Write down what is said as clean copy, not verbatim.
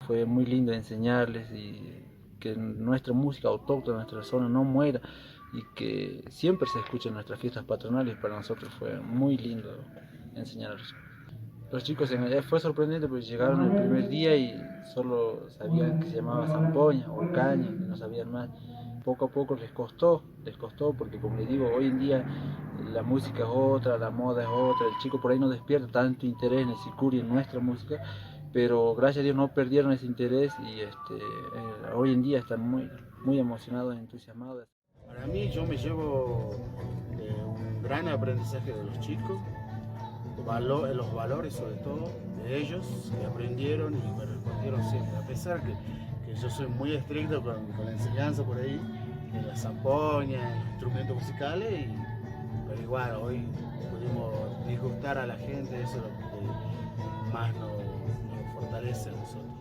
fue muy lindo enseñarles y que nuestra música autóctona, nuestra zona no muera y que siempre se escuchen nuestras fiestas patronales. Para nosotros fue muy lindo enseñarles. Los chicos fue sorprendente porque llegaron el primer día y solo sabían que se llamaba zampoña o caña, y no sabían más. Poco a poco les costó porque como les digo, hoy en día la música es otra, la moda es otra, el chico por ahí no despierta tanto interés en el sicuri, en nuestra música, pero gracias a Dios no perdieron ese interés y hoy en día están muy emocionados, entusiasmados. Para mí yo me llevo un gran aprendizaje de los chicos, los valores sobre todo de ellos, que aprendieron y me respondieron siempre, a pesar que yo soy muy estricto con la enseñanza por ahí, en la zampoña, en los instrumentos musicales, pero igual hoy pudimos disgustar a la gente, eso es lo que más nos fortalece a nosotros.